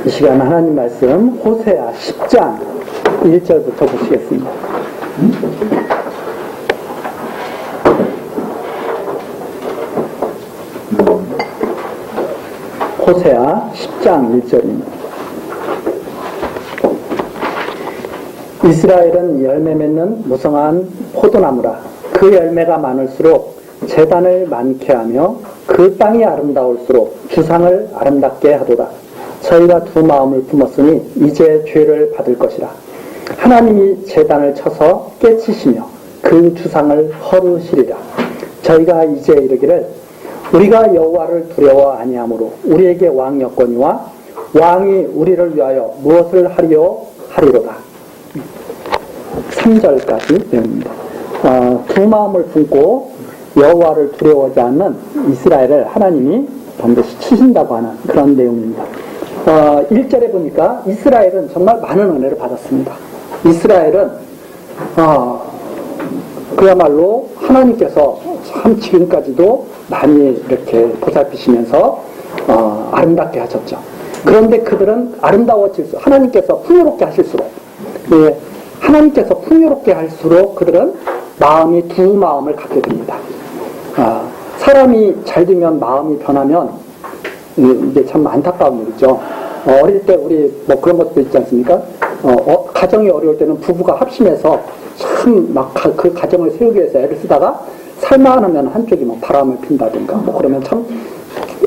이 시간 하나님 말씀 호세아 10장 1절부터 보시겠습니다. 호세아 10장 1절입니다. 이스라엘은 열매 맺는 무성한 포도나무라. 그 열매가 많을수록 제단을 많게 하며 그 땅이 아름다울수록 주상을 아름답게 하도다. 저희가 두 마음을 품었으니 이제 죄를 받을 것이라. 하나님이 제단을 쳐서 깨치시며 그 주상을 허르시리라. 저희가 이제 이르기를 우리가 여호와를 두려워 아니하므로 우리에게 왕 여건이와 왕이 우리를 위하여 무엇을 하리요 하리로다. 3절까지 내용입니다. 두 마음을 품고 여호와를 두려워하지 않는 이스라엘을 하나님이 반드시 치신다고 하는 그런 내용입니다. 1절에 보니까 이스라엘은 정말 많은 은혜를 받았습니다. 이스라엘은 그야말로 하나님께서 참 지금까지도 많이 이렇게 보살피시면서 아름답게 하셨죠. 그런데 그들은 아름다워질수록 하나님께서 풍요롭게 하실수록 하나님께서 풍요롭게 할수록 그들은 마음이 두 마음을 갖게 됩니다. 사람이 잘 되면 마음이 변하면 이게 참 안타까운 일이죠. 어릴 때 우리 뭐 그런 것도 있지 않습니까? 가정이 어려울 때는 부부가 합심해서 참 막 그 가정을 세우기 위해서 애를 쓰다가 살만하면 한쪽이 뭐 바람을 핀다든가 뭐 그러면 참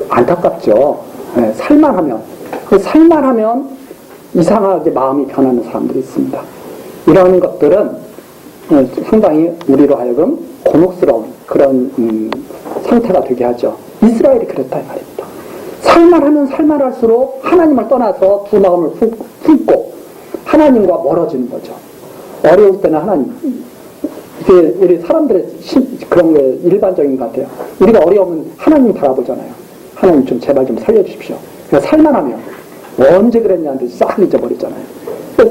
안타깝죠. 네, 살만하면 이상하게 마음이 변하는 사람들이 있습니다. 이런 것들은 상당히 우리로 하여금 곤혹스러운 그런 상태가 되게 하죠. 이스라엘이 그랬다 이 말입니다. 살만하면 살만할수록 하나님을 떠나서 두 마음을 품고 하나님과 멀어지는 거죠. 어려울 때는 하나님, 이게 우리 사람들의 그런 게 일반적인 것 같아요. 우리가 어려우면 하나님 바라보잖아요. 하나님 좀 제발 좀 살려주십시오. 그러니까 살만하면 언제 그랬냐는데 싹 잊어버리잖아요.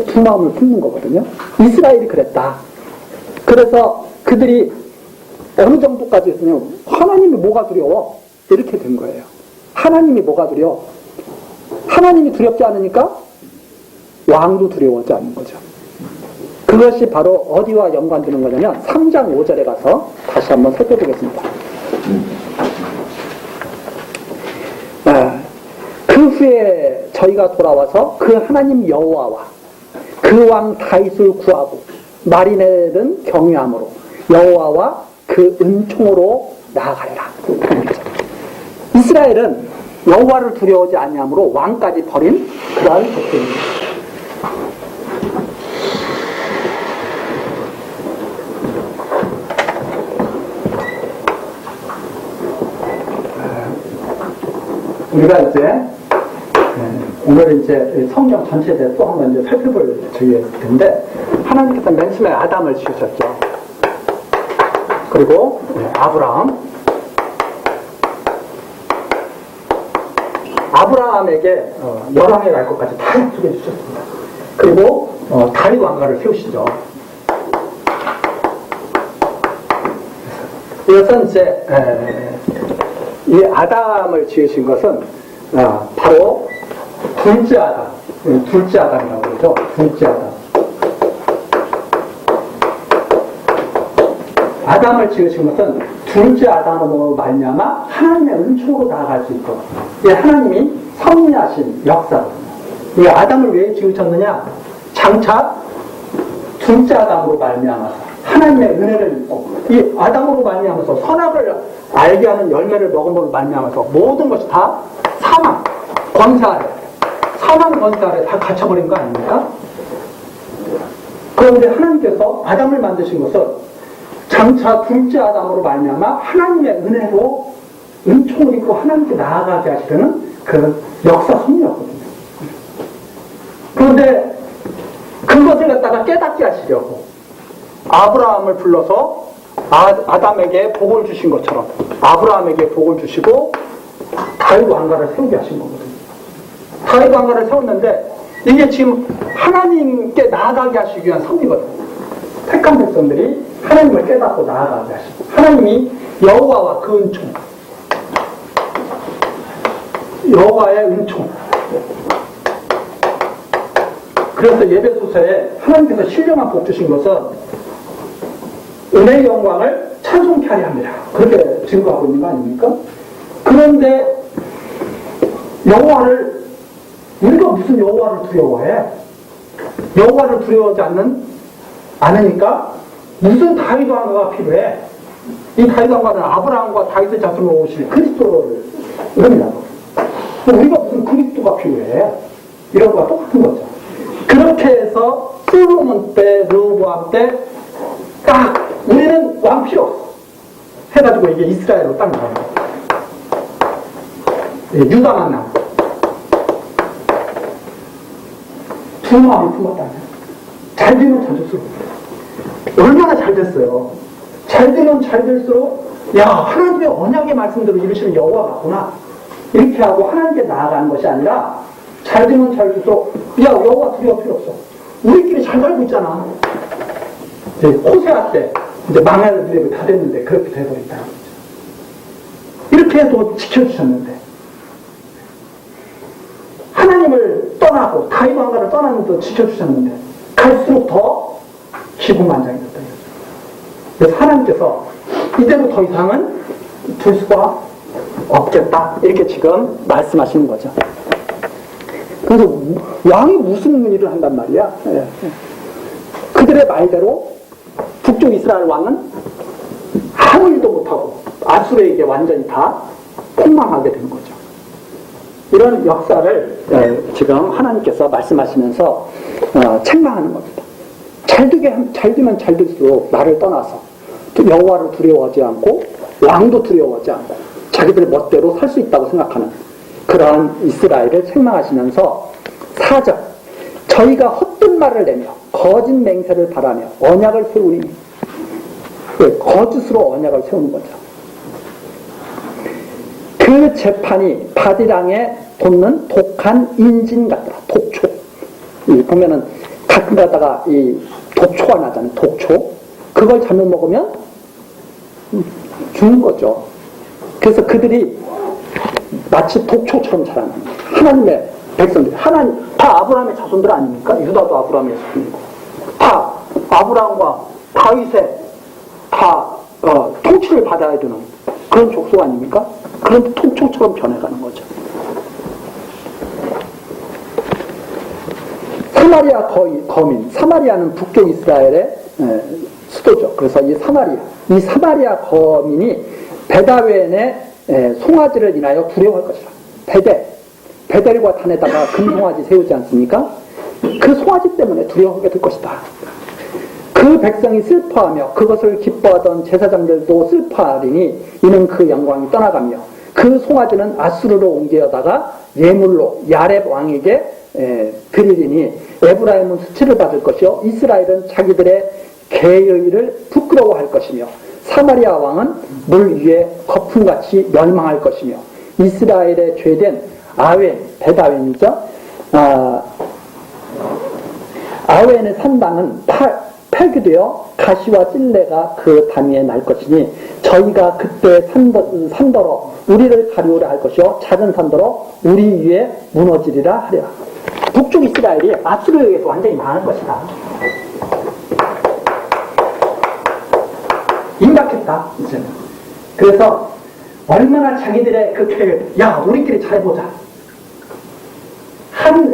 두 마음을 품는 거거든요. 이스라엘이 그랬다. 그래서 그들이 어느 정도까지 했으면 하나님이 뭐가 두려워? 이렇게 된 거예요. 하나님이 뭐가 두려워? 하나님이 두렵지 않으니까 왕도 두려워하지 않는 거죠. 그것이 바로 어디와 연관되는 거냐면 3장 5절에 가서 다시 한번 살펴보겠습니다. 그 후에 저희가 돌아와서 그 하나님 여호와와 그 왕 다윗을 구하고 마리넬은 경외함으로 여호와와 그 은총으로 나아가리라. 이스라엘은 여호와를 두려워하지 아니하므로 왕까지 버린 그러한 백성입니다. 우리가 이제 오늘 이제 성경 전체에 대해서 또 한번 이제 살펴볼 텐데 하나님께서 맨 처음에 아담을 지으셨죠. 그리고 아브라함에게 열왕에 갈 것까지 다 약속해 주셨습니다. 그리고 다윗 왕가를 세우시죠. 이것은 이제 이 아담을 지으신 것은 바로 둘째 아담이라고 그러죠. 둘째 아담. 아담을 지으신 것은 둘째 아담으로 말미암아 하나님의 은총으로 나아갈 수 있고, 이 하나님이 섭리하신 역사거든요. 이 아담을 왜 지으셨느냐? 장차 둘째 아담으로 말미암아서 하나님의 은혜를 입고, 이 아담으로 말미암아서 선악을 알게 하는 열매를 먹음으로 말미암아서 모든 것이 다 사망 권세 아래 다 갇혀버린 거 아닙니까? 그런데 하나님께서 아담을 만드신 것은 장차 둘째 아담으로 말미암아 하나님의 은혜로 은총을 입고 하나님께 나아가게 하시려는 그 역사 섭리였거든요. 그런데 그것을 갖다가 깨닫게 하시려고 아브라함을 불러서 아담에게 복을 주신 것처럼 아브라함에게 복을 주시고 다윗 왕가를 세우게 하신 거거든요. 다윗 왕가를 세웠는데 이게 지금 하나님께 나아가게 하시기 위한 섭리거든요. 택한 백성들이 하나님을 깨닫고 나아가게 하시고 하나님이 여호와와 그 은총, 여호와의 은총, 그래서 예배소서에 하나님께서 신령한 복 주신 것은 은혜의 영광을 찬송케 하려 합니다. 그렇게 증거하고 있는 거 아닙니까? 그런데 여호와를, 우리가 무슨 여호와를 두려워해? 여호와를 두려워하지 않으니까 무슨 다윗 왕가가 필요해? 이 다윗 왕가는 아브라함과 다윗의 자손으로 오실 그리스도를 의미하고, 우리가 무슨 그리스도가 필요해? 이런 거와 똑같은 거죠. 그렇게 해서 솔로몬 때, 르호보암 때 딱 우리는 왕 필요 없어 해가지고 이게 이스라엘로 딱 나와요. 유다만 나와. 두 마음이 품었다. 잘 되면 잘 될수록, 얼마나 잘 됐어요. 잘 되면 잘 될수록, 야, 하나님의 언약의 말씀대로 이루시는 여호와가 맞구나, 이렇게 하고 하나님께 나아가는 것이 아니라, 잘 되면 잘 될수록, 야, 여호와 두려워 필요 없어, 우리끼리 잘 살고 있잖아. 이제 호세아 때 이제 망할 일이 다 됐는데 그렇게 돼버린다는 거죠. 이렇게 해도 지켜주셨는데, 하나님을 떠나고 다윗 왕가를 떠나면서 지켜주셨는데 갈수록 더 기분만장해졌다. 그래서 하나님께서 이대로 더 이상은 둘 수가 없겠다, 이렇게 지금 말씀하시는 거죠. 그래서 왕이 무슨 일을 한단 말이야? 그들의 말대로 북쪽 이스라엘 왕은 아무 일도 못하고 아수르에게 완전히 다 폭망하게 되는 거죠. 이런 역사를 지금 하나님께서 말씀하시면서 책망하는 겁니다. 잘 되면 잘 될수록 나를 떠나서 여호와를 두려워하지 않고 왕도 두려워하지 않고 자기들 멋대로 살 수 있다고 생각하는 그러한 이스라엘을 책망하시면서 4절, 저희가 헛된 말을 내며 거짓 맹세를 바라며 언약을 세우니, 거짓으로 언약을 세우는 거죠. 그 재판이 바디랑에 돋는 독한 인진 같더라. 독초. 보면은 가끔 가다가 이 독초가 나잖아요. 독초. 그걸 잘못 먹으면 죽는 거죠. 그래서 그들이 마치 독초처럼 자라는 하나님의 백성들. 하나님, 다 아브라함의 자손들 아닙니까? 유다도 아브라함의 자손이고. 다 아브라함과 다윗의 다 통치를 받아야 되는 그런 족속 아닙니까? 그런 통초처럼 변해가는 거죠. 사마리아 거민, 사마리아는 북쪽 이스라엘의 수도죠. 그래서 이 사마리아 거민이 베다웬의 송아지를 인하여 두려워할 것이라. 베델과 단에다가 금송아지 세우지 않습니까? 그 송아지 때문에 두려워하게 될 것이다. 그 백성이 슬퍼하며 그것을 기뻐하던 제사장들도 슬퍼하리니 이는 그 영광이 떠나가며 그 송아지는 아수르로 옮겨다가 예물로 야렙 왕에게 드리리니 에브라임은 수치를 받을 것이요 이스라엘은 자기들의 계의를 부끄러워할 것이며 사마리아 왕은 물 위에 거품같이 멸망할 것이며 이스라엘의 죄된 베다웬이죠. 아웬의 산당은 폐기되어 가시와 찔레가 그 단위에 날 것이니 저희가 그때 산더러 우리를 가리우려 할 것이요 작은 산더러 우리 위에 무너지리라 하리라. 북쪽 이스라엘이 아수르에 의해서 완전히 망한 것이다. 임박했다 이제는. 그래서 얼마나 자기들의 그 계획, 야 우리끼리 잘해보자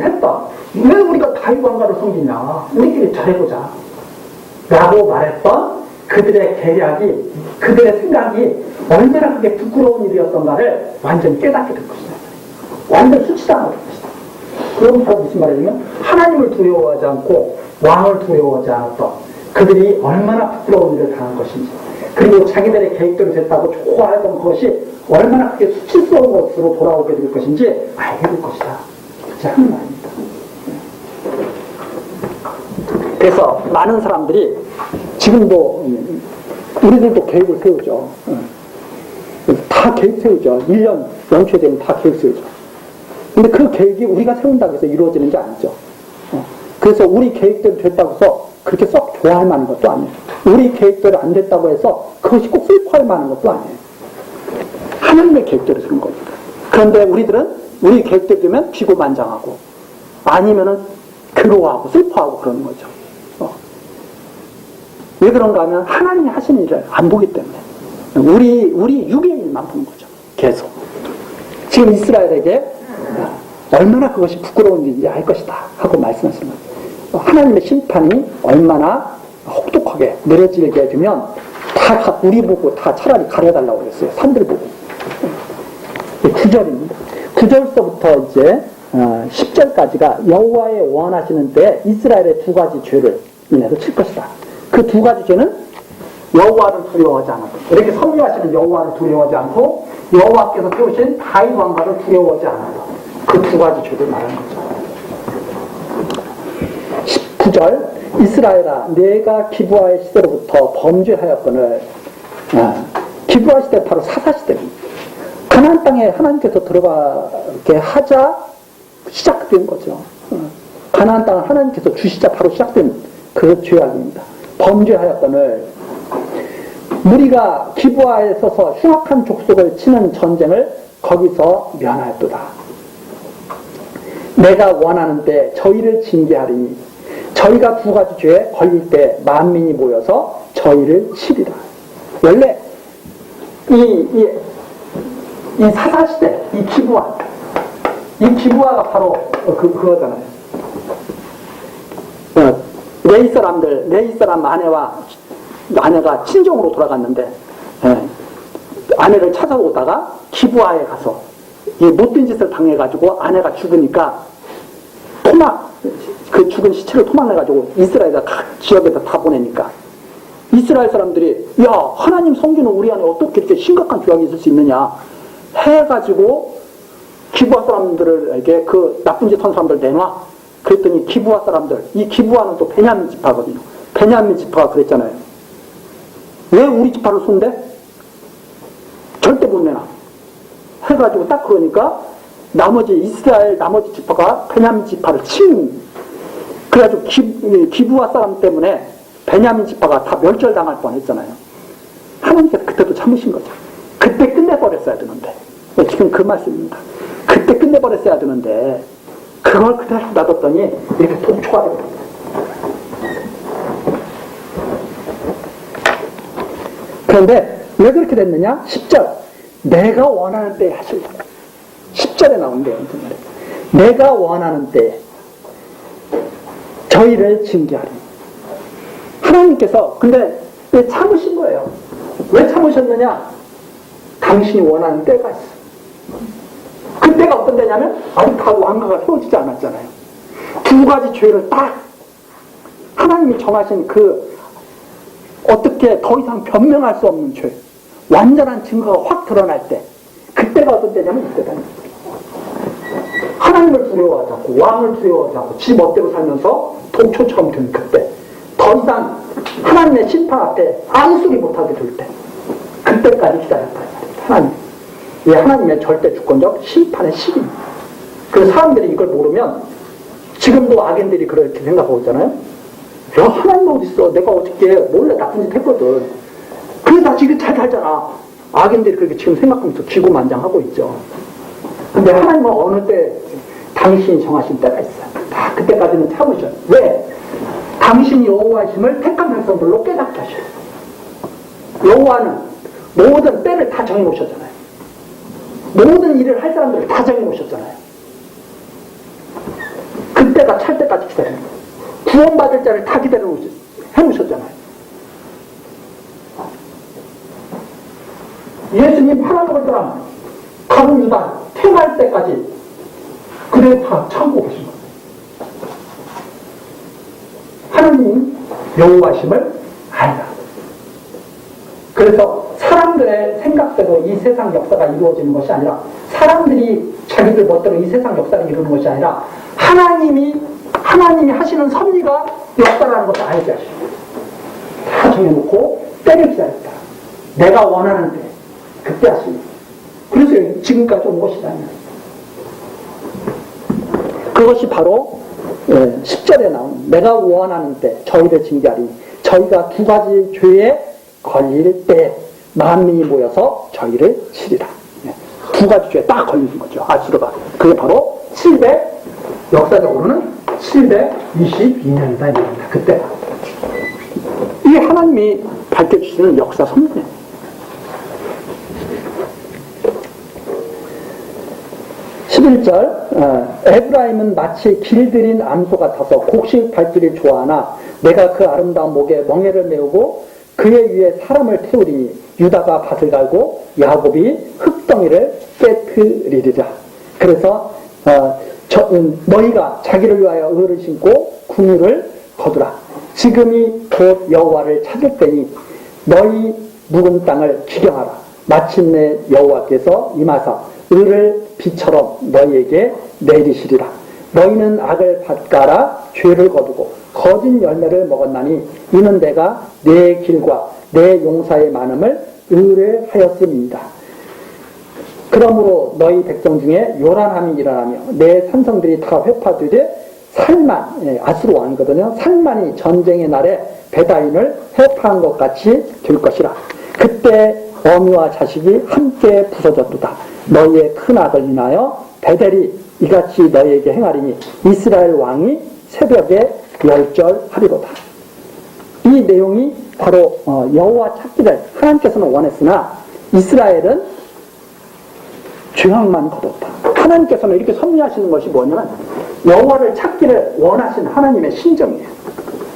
했다. 왜 우리가 다윗 왕가를 섬기냐, 우리끼리 잘해보자 라고 말했던 그들의 계략이, 그들의 생각이 얼마나 그게 부끄러운 일이었던가를 완전히 깨닫게 될 것이다. 완전 수치당할 것이다. 그러면서 무슨 말이냐면 하나님을 두려워하지 않고 왕을 두려워하지 않았던 그들이 얼마나 부끄러운 일을 당한 것인지, 그리고 자기들의 계획대로 됐다고 좋아했던 것이 얼마나 그게 수치스러운 것으로 돌아오게 될 것인지 알게 될 것이다. 그렇지 하는 말입니다. 그래서 많은 사람들이 지금도 우리들도 계획을 세우죠. 다 계획 세우죠. 1년 연초에 되면 다 계획 세우죠. 근데 그 계획이 우리가 세운다고 해서 이루어지는 게 아니죠. 그래서 우리 계획대로 됐다고 해서 그렇게 썩 좋아할 만한 것도 아니에요. 우리 계획대로 안 됐다고 해서 그것이 꼭 슬퍼할 만한 것도 아니에요. 하나님의 계획대로 세운 거니까. 그런데 우리들은 우리 계획대로 되면 비고만장하고 아니면은 괴로워하고 슬퍼하고 그러는 거죠. 왜 그런가 하면 하나님이 하시는 일을 안 보기 때문에 우리 육의 일만 보는 거죠. 계속 지금 이스라엘에게 얼마나 그것이 부끄러운 일인지 알 것이다 하고 말씀하시는 거예요. 하나님의 심판이 얼마나 혹독하게 내려지게 되면 다 우리 보고 다 차라리 가려달라고 그랬어요. 산들 보고. 9절입니다. 9절서부터 이제 10절까지가 여호와의 원하시는 때에 이스라엘의 두 가지 죄를 인해서 칠 것이다. 그 두 가지 죄는 여호와를 두려워하지 않았고, 이렇게 섭리하시는 여호와를 두려워하지 않고 여호와께서 세우신 다윗 왕가를 두려워하지 않았다. 그 두 가지 죄를 말하는 거죠. 19절 이스라엘아 내가 기브아의 시대로부터 범죄하였거늘. 기브아 시대 바로 사사 시대입니다. 가나안 땅에 하나님께서 들어가게 하자 시작된 거죠. 가나안 땅을 하나님께서 주시자 바로 시작된 그 죄악입니다. 범죄하였거늘 무리가 기브아에 서서 흉악한 족속을 치는 전쟁을 거기서 면하였도다. 내가 원하는 때 저희를 징계하리니 저희가 두 가지 죄에 걸릴 때 만민이 모여서 저희를 치리라. 원래 이 사사시대, 이 기브아가 바로 그거잖아요. 레이 사람 아내가 친정으로 돌아갔는데, 아내를 찾아오다가 기브아에 가서 못된 짓을 당해가지고 아내가 죽으니까 그 죽은 시체를 토막내가지고 이스라엘 지역에다 다 보내니까 이스라엘 사람들이 야 하나님 성기는 우리 안에 어떻게 이렇게 심각한 죄악이 있을 수 있느냐 해가지고 기브아 사람들에게 그 나쁜 짓 한 사람들 내놔. 그랬더니 기브아 사람들, 이 기브아는 또 베냐민 지파거든요. 베냐민 지파가 그랬잖아요. 왜 우리 지파를 손대? 절대 못 내놔. 해가지고 딱 그러니까 이스라엘 나머지 지파가 베냐민 지파를 친. 그래가지고 기브아 사람 때문에 베냐민 지파가 다 멸절당할 뻔했잖아요. 하나님께서 그때도 참으신 거죠. 그때 끝내버렸어야 되는데. 지금 그 말씀입니다. 그때 끝내버렸어야 되는데 그걸 그대로 놔뒀더니 이렇게 독초가 되거든요. 그런데 왜 그렇게 됐느냐? 10절 내가 원하는 때에 하실라. 10절에 나온대요. 내가 원하는 때에 저희를 징계하리. 하나님께서 근데 왜 참으신 거예요? 왜 참으셨느냐? 당신이 원하는 때가 있어. 그 때가 어떤 때냐면 아직 다 왕가가 세워지지 않았잖아요. 두 가지 죄를 딱 하나님이 정하신 그 어떻게 더 이상 변명할 수 없는 죄, 완전한 증거가 확 드러날 때, 그때가 어떤 때냐면 이때다. 하나님을 두려워하지 않고 왕을 두려워하지 않고 지 멋대로 살면서 독초처럼 된 그때, 더 이상 하나님의 심판 앞에 아무 소리 못하게 될 때, 그때까지 기다렸다. 하나님. 이 하나님의 절대 주권적 심판의 시기입니다. 그래서 사람들이 이걸 모르면 지금도 악인들이 그렇게 생각하고 있잖아요. 야 하나님 어딨어? 내가 어저께 몰래 나쁜 짓 했거든. 그래 나 지금 잘 살잖아. 악인들이 그렇게 지금 생각하면서 기고만장하고 있죠. 근데 하나님은 어느 때 당신이 정하신 때가 있어요. 다 그때까지는 참으셔요. 왜? 당신이 여호와이심을 택한 백성들로 깨닫게 하셔요. 여호와는 모든 때를 다 정해놓으셨잖아요. 모든 일을 할 사람들을 다 정해놓으셨잖아요. 그때가 찰 때까지 기다리는 거예요. 구원받을 자를 다 해놓으셨잖아요. 예수님 팔아먹을 사람 가룟 유다 퇴할 때까지 그래 다 참고 계신 거예요. 하나님 여호와심을 알라. 그래서 사람들의 생각대로 이 세상 역사가 이루어지는 것이 아니라 사람들이 자기들 멋대로 이 세상 역사를 이루는 것이 아니라 하나님이 하시는 섭리가 역사라는 것을 알게 하시고 다 정해놓고 때를 기다렸다. 내가 원하는 때 그때 하시니 그래서 지금까지 온 것이다. 그것이 바로 10절에 나온 내가 원하는 때 저희를 징계하리. 저희가 두 가지 죄에 걸릴 때 만민이 모여서 저희를 치리라. 두 가지 죄에 딱 걸리는 거죠. 아수르가. 그게 바로 700, 역사적으로는 722년이다 말입니다. 그때 이 하나님이 밝혀주시는 역사 섭리예요. 11절 에브라임은 마치 길들인 암소 같아서 곡식 밟기를 좋아하나 내가 그 아름다운 목에 멍에를 메우고 그의 위에 사람을 태우리니 유다가 밭을 갈고 야곱이 흙덩이를 깨트리리라. 그래서 너희가 자기를 위하여 의를 심고 궁유를 거두라. 지금이 곧 여호와를 찾을 때니 너희 묵은 땅을 기경하라. 마침내 여호와께서 임하사 의를 비처럼 너희에게 내리시리라. 너희는 악을 밭가라 죄를 거두고 거짓 열매를 먹었나니 이는 내가 내 길과 내 용사의 많음을 의뢰하였음이니이다. 그러므로 너희 백성 중에 요란함이 일어나며 내 산성들이 다 회파되되 살만, 아수르 왕이거든요. 살만이 전쟁의 날에 베다인을 회파한 것 같이 될 것이라. 그때 어미와 자식이 함께 부서졌도다. 너희의 큰 악을 인하여 베델이 이같이 너희에게 행하리니 이스라엘 왕이 새벽에 멸절하리로다. 이 내용이 바로 여호와 찾기를 하나님께서는 원했으나 이스라엘은 죄악만 거뒀다. 하나님께서는 이렇게 섭리하시는 것이 뭐냐면 여호와를 찾기를 원하신 하나님의 심정이에요.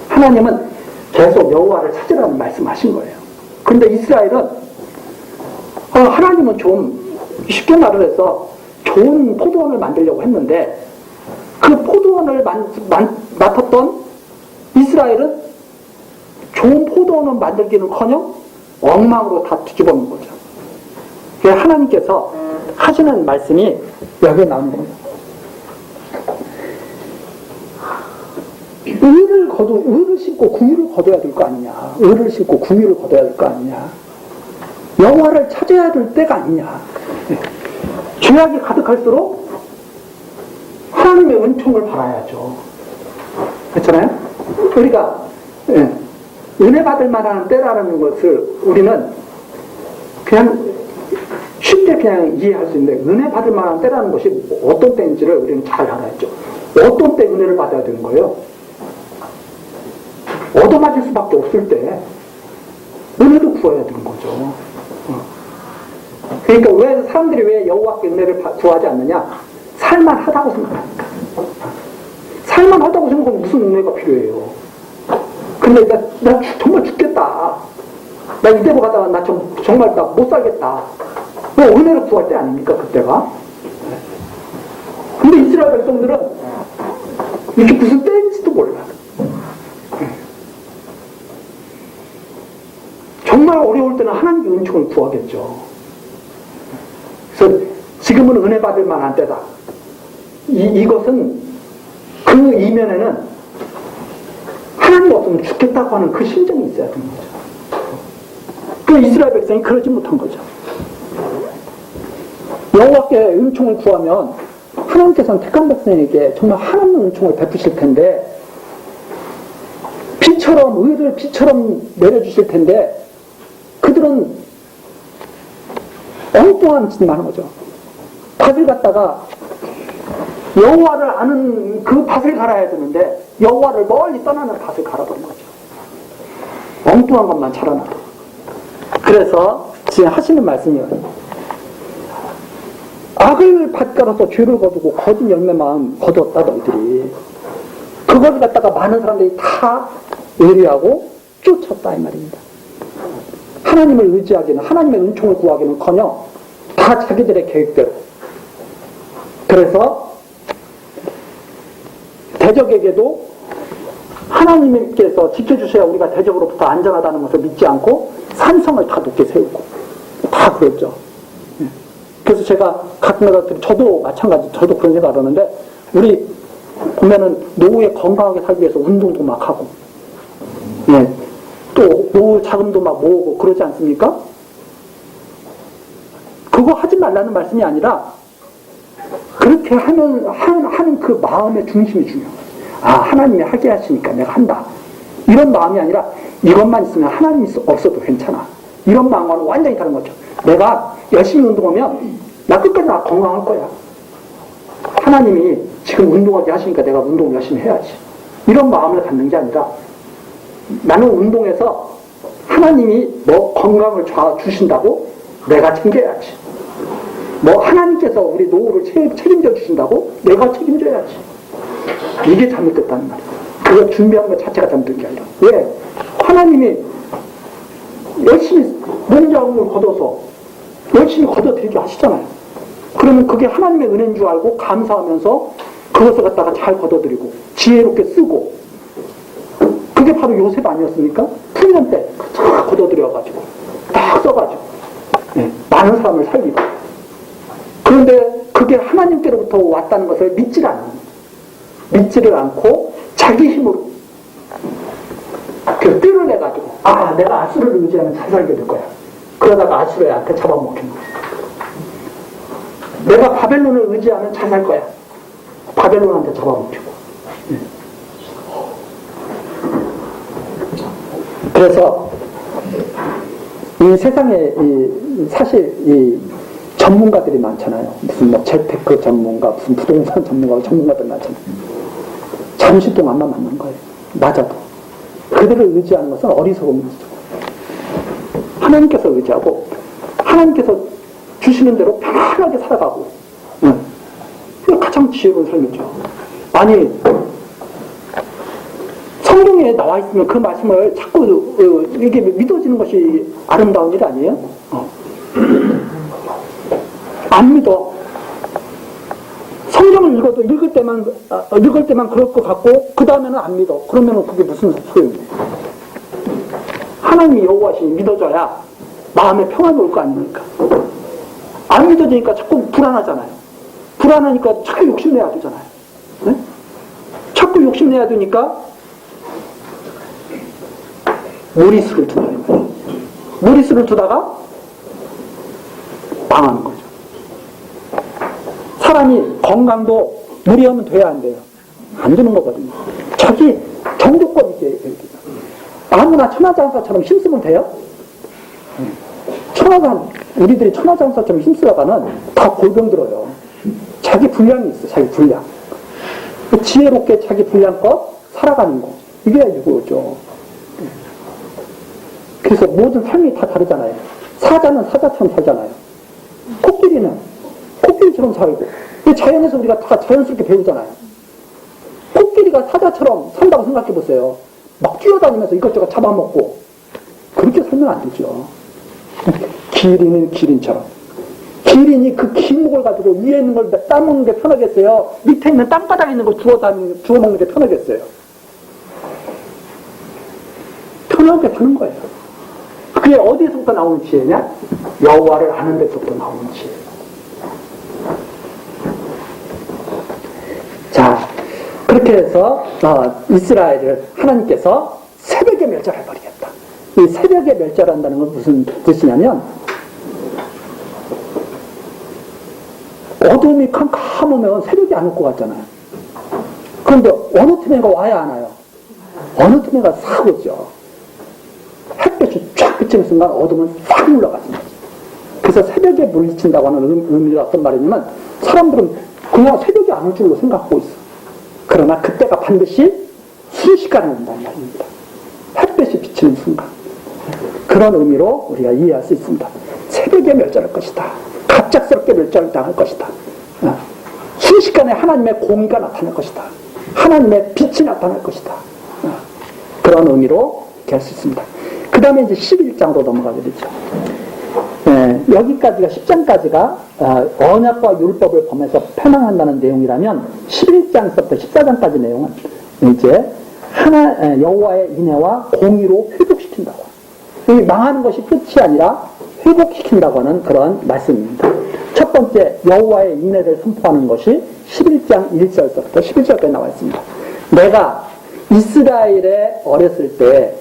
하나님은 계속 여호와를 찾으라는 말씀하신 거예요. 그런데 이스라엘은 하나님은 좀 쉽게 말을 해서 좋은 포도원을 만들려고 했는데 그 포도원을 맡았던 이스라엘은 좋은 포도원을 만들기는커녕 엉망으로 다 뒤집어 놓은 거죠. 그래서 하나님께서 하시는 말씀이 여기에 나오는 겁니다. 의를 심고 궁유를 거둬야 될 거 아니냐. 의를 심고 궁유를 거둬야 될 거 아니냐. 여호와를 찾아야 될 때가 아니냐. 죄악이 가득할수록 하나님의 은총을 바라야죠. 그렇잖아요? 우리가 은혜 받을 만한 때라는 것을 우리는 그냥 쉽게 그냥 이해할 수 있는데 은혜 받을 만한 때라는 것이 어떤 때인지를 우리는 잘 알아야죠. 어떤 때 은혜를 받아야 되는 거예요? 얻어맞을 수밖에 없을 때 은혜도 구해야 되는 거죠. 그러니까 왜 사람들이 왜 여호와께 은혜를 구하지 않느냐? 살만하다고 생각하니까. 살만하다고 생각하면 무슨 은혜가 필요해요? 근데 나 정말 죽겠다. 나 이대로 가다가 나 정말 나 못 살겠다. 뭐 은혜를 구할 때 아닙니까 그때가? 근데 이스라엘 백성들은 이게 무슨 때인지도 몰라. 정말 어려울 때는 하나님의 은총을 구하겠죠. 그래서 지금은 은혜 받을 만한 때다. 이것은 그 이면에는 하나님 없으면 죽겠다고 하는 그 심정이 있어야 되는 거죠. 그 이스라엘 백성이 그러지 못한 거죠. 여호와께 은총을 구하면 하나님께서는 택한 백성에게 정말 하나님의 은총을 베푸실 텐데 의를 비처럼 내려주실 텐데 그들은 엉뚱한 짓만 하는 거죠. 밭을 갖다가 여호와를 아는 그 밭을 갈아야 되는데 여호와를 멀리 떠나는 밭을 갈아버린 거죠. 엉뚱한 것만 자라나도. 그래서 지금 하시는 말씀이에요. 악을 밭갈아서 죄를 거두고 거짓 열매만 거두었다 너희들이. 그걸 갖다가 많은 사람들이 다 의뢰하고 쫓았다 이 말입니다. 하나님을 의지하기는 하나님의 은총을 구하기는커녕 다 자기들의 계획대로. 그래서 대적에게도 하나님께서 지켜주셔야 우리가 대적으로부터 안전하다는 것을 믿지 않고 산성을 다 높게 세우고 다 그랬죠. 그래서 제가 가끔가다 저도 마찬가지 저도 그런 생각을 하는데 우리 보면은 노후에 건강하게 살기 위해서 운동도 막 하고 또 노후 자금도 막 모으고 그러지 않습니까? 그거 하지 말라는 말씀이 아니라 그렇게 하는 그 마음의 중심이 중요해요. 아, 하나님이 하게 하시니까 내가 한다. 이런 마음이 아니라 이것만 있으면 하나님이 없어도 괜찮아. 이런 마음과는 완전히 다른 거죠. 내가 열심히 운동하면 나 끝까지 나 건강할 거야. 하나님이 지금 운동하게 하시니까 내가 운동 열심히 해야지. 이런 마음을 갖는 게 아니라 나는 운동해서 하나님이 뭐 건강을 주신다고 내가 챙겨야지. 뭐 하나님께서 우리 노후를 책임져 주신다고 내가 책임져야지. 이게 잘못됐다는 말이에요. 그거 준비하는 것 자체가 잘못된 게 아니라. 왜? 하나님이 열심히 몸자금을 걷어서 열심히 걷어들이게 하시잖아요. 그러면 그게 하나님의 은혜인 줄 알고 감사하면서 그것을 갖다가 잘 걷어들이고 지혜롭게 쓰고, 그게 바로 요셉 아니었습니까? 풍년 때 쫙 걷어들여가지고 딱 써가지고 많은 사람을 살리고. 그런데 그게 하나님께로부터 왔다는 것을 믿지를 않고 자기 힘으로 그 뜰을 내가지고 내가 아수르를 의지하면 잘 살게 될 거야. 그러다가 아수르한테 잡아먹힌 거야. 내가 바벨론을 의지하면 잘 살 거야. 바벨론한테 잡아먹히고. 그래서 이 세상에 사실 이 전문가들이 많잖아요. 무슨 뭐 재테크 전문가, 무슨 부동산 전문가들 많잖아요. 잠시 동안만 만난 거예요. 맞아도 그들을 의지하는 것은 어리석은 것이죠. 하나님께서 의지하고 하나님께서 주시는 대로 편안하게 살아가고, 그게 가장 지혜로운 삶이죠. 아니, 성경에 나와 있으면 그 말씀을 자꾸 이게 믿어지는 것이 아름다운 일 아니에요? 안 믿어. 성경을 읽어도 읽을 때만 그럴 것 같고 그 다음에는 안 믿어. 그러면 그게 무슨 소용이에요? 하나님이 여호와시니 믿어져야 마음에 평안이 올 거 아닙니까? 안 믿어지니까 자꾸 불안하잖아요. 불안하니까 자꾸 욕심내야 되잖아요. 네? 자꾸 욕심내야 되니까 무리수를 두는 거예요. 무리수를 두다가 망하는 거죠. 사람이 건강도 무리하면 돼야 안 돼요. 안 되는 거거든요. 자기 정도껏 아무나 천하장사처럼 힘쓰면 돼요? 우리들이 천하장사처럼 힘쓰다가는 다 골병 들어요. 자기 분량이 있어, 자기 분량. 지혜롭게 자기 분량껏 살아가는 거. 이게 이거죠. 그래서 모든 삶이 다 다르잖아요. 사자는 사자처럼 살잖아요. 코끼리는 코끼리처럼 살고. 자연에서 우리가 다 자연스럽게 배우잖아요. 코끼리가 사자처럼 산다고 생각해 보세요. 막 뛰어다니면서 이것저것 잡아먹고. 그렇게 살면 안 되죠. 기린은 기린처럼. 기린이 그 기목을 가지고 위에 있는 걸 따먹는 게 편하겠어요? 밑에 있는 땅바닥에 있는 걸 주워 먹는 게 편하겠어요? 편하게 사는 거예요. 그게 어디서부터 나오는 지혜냐? 여호와를 아는 데서부터 나오는 지혜. 자, 그렇게 해서 이스라엘을 하나님께서 새벽에 멸절해버리겠다. 이 새벽에 멸절한다는 건 무슨 뜻이냐면, 어둠이 캄캄하면 새벽이 안 올 것 같잖아요. 그런데 어느 틈에가 와야 안 와요? 어느 틈에가 싹 오죠. 햇볕이 쫙 비치는 순간 어둠은 싹 물러가습니다. 그래서 새벽에 물리친다고 하는 의미가 어떤 말이냐면, 사람들은 그냥 새벽이 안 올 줄로 생각하고 있어. 그러나 그때가 반드시 순식간에 온다는 말입니다. 햇볕이 비치는 순간. 그런 의미로 우리가 이해할 수 있습니다. 새벽에 멸절할 것이다. 갑작스럽게 멸절당할 것이다. 순식간에 하나님의 공의가 나타날 것이다. 하나님의 빛이 나타날 것이다. 그런 의미로 이렇게 할 수 있습니다. 그 다음에 이제 11장으로 넘어가게 되죠. 여기까지가 10장까지가 언약과 율법을 범해서 패망한다는 내용이라면 11장부터 14장까지 내용은 이제 여호와의 인애와 공의로 회복시킨다고. 여기 망하는 것이 끝이 아니라 회복시킨다고 하는 그런 말씀입니다. 첫 번째, 여호와의 인애를 선포하는 것이 11장 1절부터 11절까지 나와 있습니다. 내가 이스라엘에 어렸을 때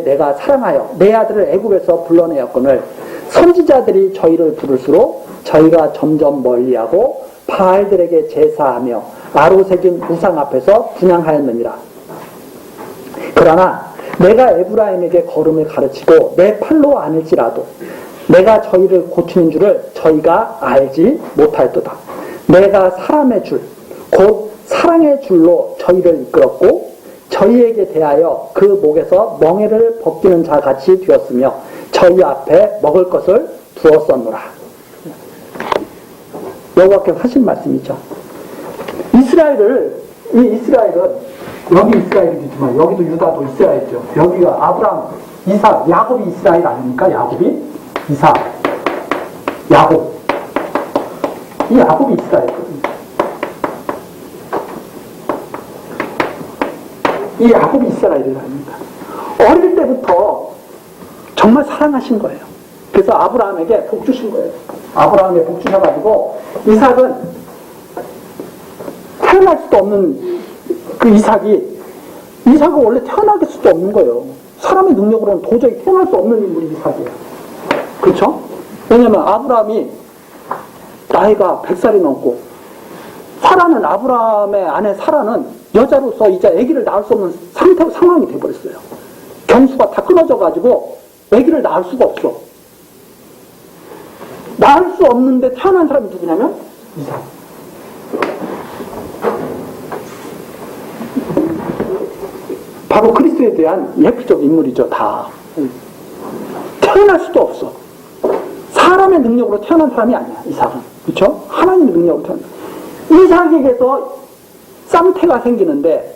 내가 사랑하여 내 아들을 애굽에서 불러내었거늘 선지자들이 저희를 부를수록 저희가 점점 멀리하고 바알들에게 제사하며 아로새긴 우상 앞에서 분향하였느니라. 그러나 내가 에브라임에게 걸음을 가르치고 내 팔로 아닐지라도 내가 저희를 고치는 줄을 저희가 알지 못하였도다. 내가 사람의 줄, 곧 사랑의 줄로 저희를 이끌었고 저희에게 대하여 그 목에서 멍에를 벗기는 자 같이 되었으며 저희 앞에 먹을 것을 두었었노라. 여호와께서 하신 말씀이죠. 이스라엘은 여기 이스라엘이지만 여기도 유다도 이스라엘이죠. 여기가 아브라함, 이삭, 야곱이 이스라엘 아닙니까? 야곱이 이삭, 야곱. 이 야곱이 이스라엘이거든요. 이 야곱이 이스라엘이 아닙니까? 어릴 때부터 정말 사랑하신 거예요. 그래서 아브라함에게 복 주신 거예요. 아브라함에 복 주셔가지고 이삭은 태어날 수도 없는 그 이삭은 원래 태어날 수도 없는 거예요. 사람의 능력으로는 도저히 태어날 수 없는 인물이 이삭이에요. 그렇죠? 왜냐면 아브라함이 나이가 100살이 넘고 사라는 아브라함의 아내 사라는 여자로서 이제 아기를 낳을 수 없는 상황이 돼버렸어요. 경수가 다 끊어져가지고 아기를 낳을 수가 없어. 낳을 수 없는데 태어난 사람이 누구냐면 이삭. 바로 그리스도에 대한 예표적 인물이죠. 다 태어날 수도 없어. 사람의 능력으로 태어난 사람이 아니야. 이삭은. 그렇죠? 하나님의 능력으로 태어난. 이삭에게서 쌍태가 생기는데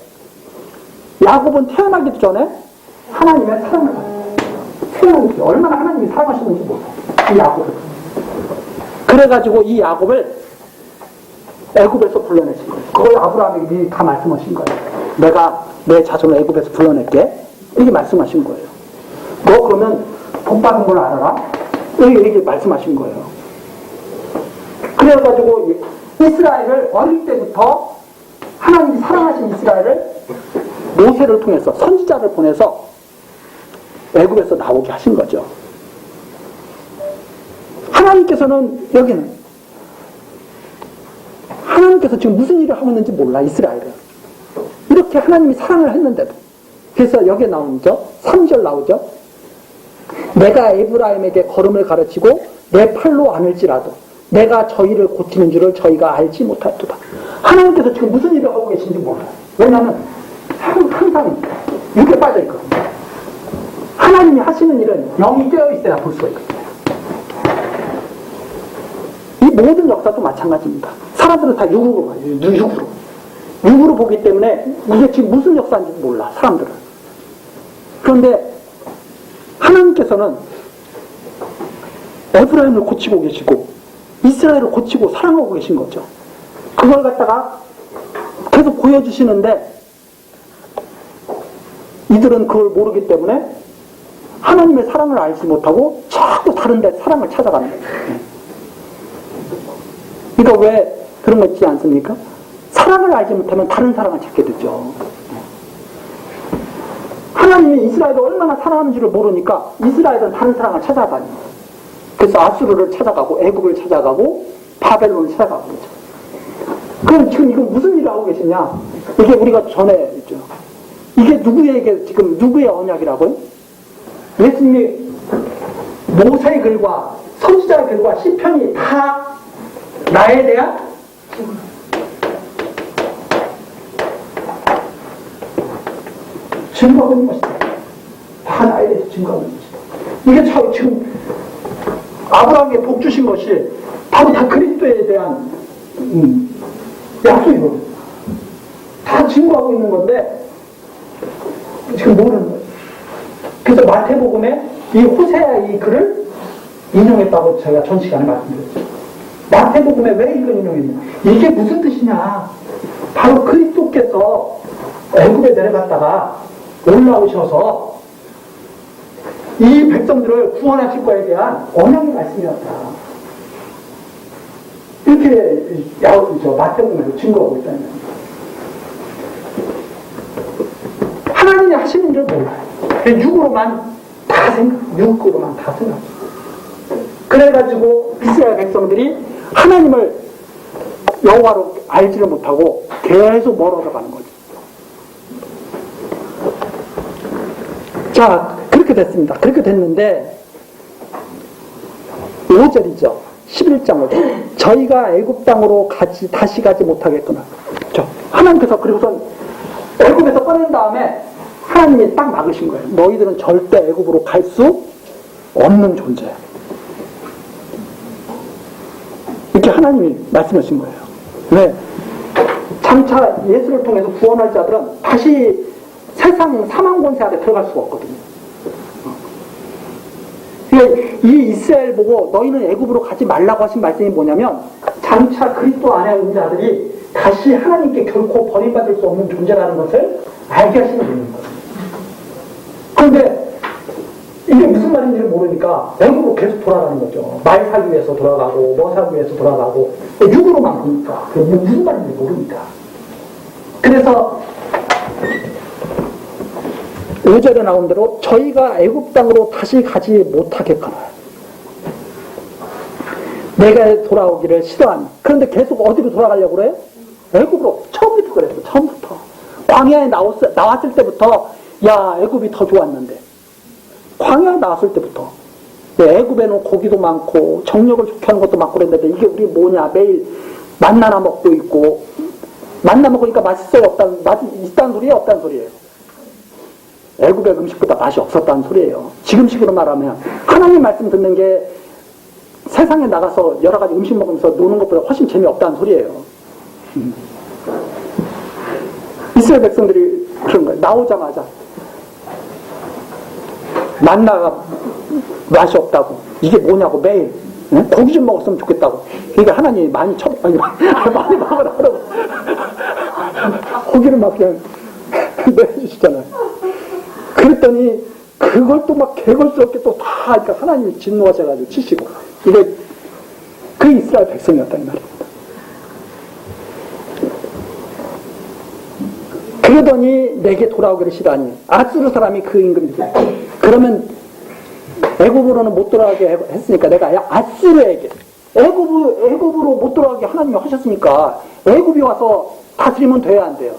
야곱은 태어나기도 전에 하나님의 사랑을 받아요. 태어나기 얼마나 하나님이 사랑하시는지 몰라. 이 야곱을. 그래가지고 이 야곱을 애굽에서 불러내신 거예요. 그걸 아브라함에게 미리 다 말씀하신 거예요. 내가 내 자손을 애굽에서 불러낼게. 이렇게 말씀하신 거예요. 너 그러면 복 받은 걸 알아라. 이렇게 말씀하신 거예요. 그래가지고 이스라엘을 어릴 때부터 하나님이 사랑하신 이스라엘을 모세를 통해서 선지자를 보내서 애굽에서 나오게 하신 거죠. 하나님께서는 여기는 하나님께서 지금 무슨 일을 하고 있는지 몰라. 이스라엘은 이렇게 하나님이 사랑을 했는데도. 그래서 여기에 나오죠. 3절 나오죠. 내가 에브라임에게 걸음을 가르치고 내 팔로 안을지라도 내가 저희를 고치는 줄을 저희가 알지 못할도다. 하나님께서 지금 무슨 일을 하고 계신지 몰라요. 왜냐하면 항상 육에 빠져있거든요. 하나님이 하시는 일은 영이 깨어있어야 볼 수가 있거든요. 이 모든 역사도 마찬가지입니다. 사람들은 다 육으로 봐요. 육으로 보기 때문에 이게 지금 무슨 역사인지 몰라. 사람들은. 그런데 하나님께서는 에브라임을 고치고 계시고 이스라엘을 고치고 사랑하고 계신 거죠. 그걸 갖다가 계속 보여주시는데 이들은 그걸 모르기 때문에 하나님의 사랑을 알지 못하고 자꾸 다른 데 사랑을 찾아가는 거예요. 그러니까 왜 그런 거 있지 않습니까? 사랑을 알지 못하면 다른 사랑을 찾게 되죠. 하나님이 이스라엘을 얼마나 사랑하는지를 모르니까 이스라엘은 다른 사랑을 찾아다녀요. 그래서 아수르를 찾아가고 애굽을 찾아가고 바벨론을 찾아가고 그러죠. 그럼 지금 이거 무슨 일을 하고 계시냐? 이게 우리가 전에 했죠. 이게 누구에게 지금 누구의 언약이라고요? 예수님이 모세의 글과 선지자의 글과 시편이 다 나에 대한 증거하고 있는 것이다. 다 나에 대해서 증거하고 있는 것이다. 이게 참 지금 아브라함에게 복 주신 것이 바로 다 그리스도에 대한 약속이거든요. 다 증거하고 있는 건데 지금 모르는 거예요. 그래서 마태복음에 이 호세아의 이 글을 인용했다고 제가 전 시간에 말씀드렸죠. 마태복음에 왜 이걸 인용했냐? 이게 무슨 뜻이냐? 바로 그리스도께서 애굽에 내려갔다가 올라오셔서 이 백성들을 구원하실 거에 대한 언약의 말씀이었다. 이렇게 마태복음에서 증거하고 있다는 거예요. 하나님이 하시는 줄 몰라요. 육으로만 다 생각. 그래가지고 이스라엘 백성들이 하나님을 여호와로 알지를 못하고 계속 멀어져 가는 거죠. 자, 그렇게 됐습니다. 그렇게 됐는데 5절이죠. 11장을 저희가 애굽 땅으로 다시 가지 못하겠구나. 그렇죠? 하나님께서 그리고선 애굽에서 꺼낸 다음에 하나님이 딱 막으신 거예요. 너희들은 절대 애굽으로 갈 수 없는 존재야. 이렇게 하나님이 말씀하신 거예요. 왜? 장차 예수를 통해서 구원할 자들은 다시 세상 사망 권세 아래 들어갈 수가 없거든요. 이 이스라엘 보고 너희는 애굽으로 가지 말라고 하신 말씀이 뭐냐면 장차 그리스도 안에 있는 자들이 다시 하나님께 결코 버림받을 수 없는 존재라는 것을 알게 하시는 분인 거예요. 그런데 이게 무슨 말인지 모르니까 애굽으로 계속 돌아가는 거죠. 말 사기 위해서 돌아가고 뭐 사기 위해서 돌아가고 육으로만 보니까 그게 무슨 말인지 모르니까. 그래서 5절에 나온 대로 저희가 애굽 땅으로 다시 가지 못하겠거나 내가 돌아오기를 싫어하니. 그런데 계속 어디로 돌아가려고 그래요? 애굽으로. 처음부터 그랬어. 처음부터 광야에 나왔을 때부터 야 애굽이 더 좋았는데 광야에 나왔을 때부터 애굽에는 고기도 많고 정력을 좋게 하는 것도 많고 그랬는데 이게 우리 뭐냐 매일 만나나 먹고 있고 만나 먹으니까 맛있어요 있다는 소리예요 없다는 소리예요? 애굽의 음식보다 맛이 없었다는 소리예요. 지금식으로 말하면 하나님 말씀 듣는 게 세상에 나가서 여러 가지 음식 먹으면서 노는 것보다 훨씬 재미없다는 소리예요. 이스라엘 백성들이 그런 거예요. 나오자마자 만나가 맛이 없다고 이게 뭐냐고 매일 응? 고기 좀 먹었으면 좋겠다고. 그러니까 하나님이 많이 많이 먹으라고 고기를 막 그냥 내주시잖아요. 그랬더니 그걸 또 막 개걸스럽게 또 다 하니까 하나님이 진노하셔가지고 치시고 이게 그 이스라엘 백성이었다는 말입니다. 그러더니 내게 돌아오기를 싫어하니 아수르 사람이 그 임금이죠. 그러면 애굽으로는 못 돌아가게 했으니까 내가 아수르에게 애굽으로 못 돌아가게 하나님이 하셨으니까 애굽이 와서 다스리면 돼야 안 돼요?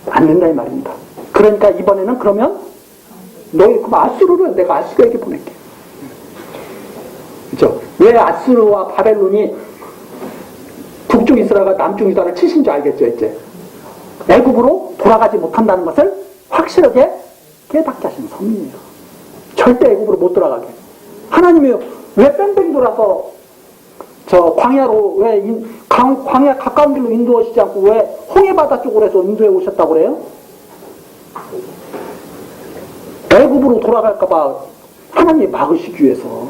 안 된다 이 말입니다. 그러니까 이번에는 그러면 너희 그럼 아수르를 내가 아수르에게 보낼게. 그렇죠? 왜 아수르와 바벨론이 북쪽 이스라엘과 남쪽 이스라엘을 치신 줄 알겠죠 이제? 애굽으로 돌아가지 못한다는 것을 확실하게 깨닫게 하시는 선민이에요. 절대 애굽으로 못 돌아가게. 하나님이 왜 뺑뺑 돌아서 저 광야로 왜 광야 가까운 길로 인도하시지 않고 왜 홍해바다 쪽으로 해서 인도해 오셨다고 그래요? 애굽으로 돌아갈까봐 하나님이 막으시기 위해서.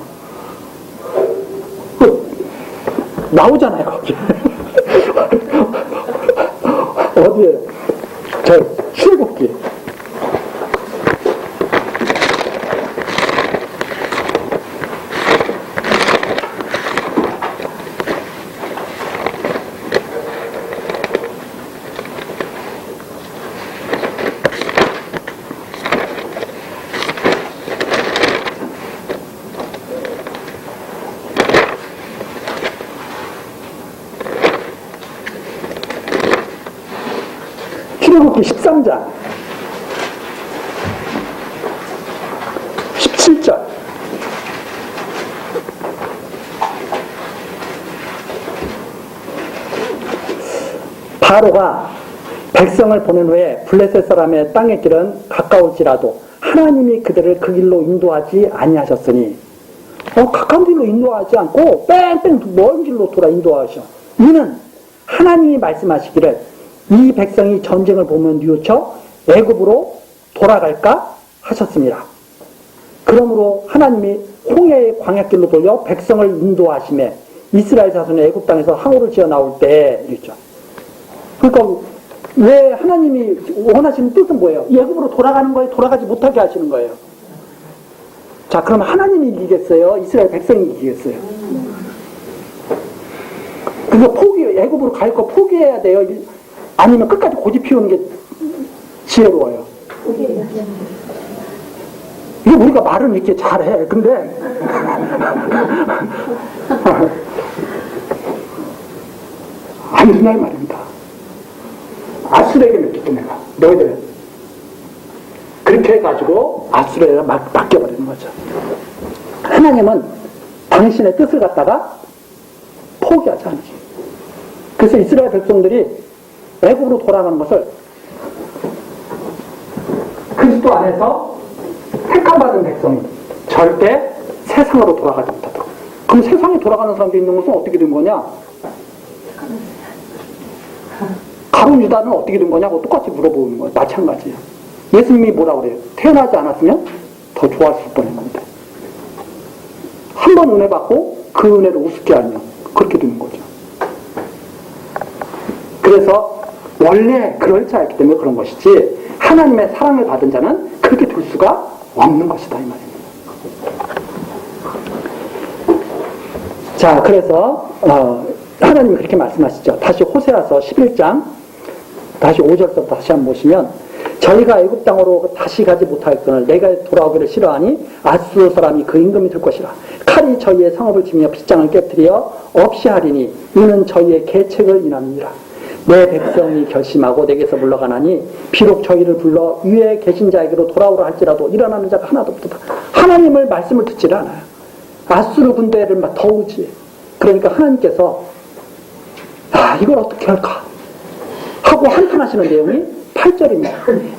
나오잖아요 거기. 어디에? 저 출애굽기. 출애굽기 13장 17절 바로가 백성을 보낸 후에 블레셋 사람의 땅의 길은 가까울지라도 하나님이 그들을 그 길로 인도하지 아니하셨으니 가까운 길로 인도하지 않고 뺑뺑 먼 길로 돌아 인도하셔. 이는 하나님이 말씀하시기를 이 백성이 전쟁을 보면 뉘우쳐 애굽으로 돌아갈까 하셨습니다. 그러므로 하나님이 홍해의 광야길로 돌려 백성을 인도하심에 이스라엘 자손의 애굽 땅에서 항우를 지어 나올 때 이랬죠. 그러니까 왜 하나님이 원하시는 뜻은 뭐예요? 이 애굽으로 돌아가는 거예요? 돌아가지 못하게 하시는 거예요? 자, 그럼 하나님이 이기겠어요? 이스라엘 백성이 이기겠어요? 그러니까 애굽으로 갈 거 포기해야 돼요? 아니면 끝까지 고집 피우는 게 지혜로워요? 이게 우리가 말은 이렇게 잘해. 근데 안 된다 이 말입니다. 아수르에게 맡겼고 내가 너희들 그렇게 해가지고 아수르에게 맡겨버리는 거죠. 하나님은 당신의 뜻을 갖다가 포기하지 않으시. 그래서 이스라엘 백성들이 애굽으로 돌아가는 것을 그리스도 안에서 택함받은 백성이 절대 세상으로 돌아가지 못하도록. 그럼 세상에 돌아가는 사람들이 있는 것은 어떻게 된 거냐? 가룟 유다는 어떻게 된 거냐고 똑같이 물어보는 거예요. 마찬가지예요. 예수님이 뭐라고 그래요? 태어나지 않았으면 더 좋았을 뻔했는데 한 번 은혜 받고 그 은혜를 우습게 하면 그렇게 되는 거죠. 그래서 원래 그럴 자였기 때문에 그런 것이지 하나님의 사랑을 받은 자는 그렇게 될 수가 없는 것이다 이 말입니다. 자, 그래서 하나님이 그렇게 말씀하시죠. 다시 호세아서 11장 다시 5절부터 다시 한번 보시면 저희가 애굽 땅으로 다시 가지 못하였거늘 내가 돌아오기를 싫어하니 아수르 사람이 그 임금이 될 것이라. 칼이 저희의 성읍을 치며 빗장을 깨뜨려 없이 하리니 이는 저희의 계책을 인함이라. 내 백성이 결심하고 내게서 물러가나니 비록 저희를 불러 위에 계신 자에게로 돌아오라 할지라도 일어나는 자가 하나도 없도다. 하나님을 말씀을 듣지를 않아요. 아수르 군대를 막 더우지. 그러니까 하나님께서 이걸 어떻게 할까 하고 한탄하시는 내용이 8절입니다.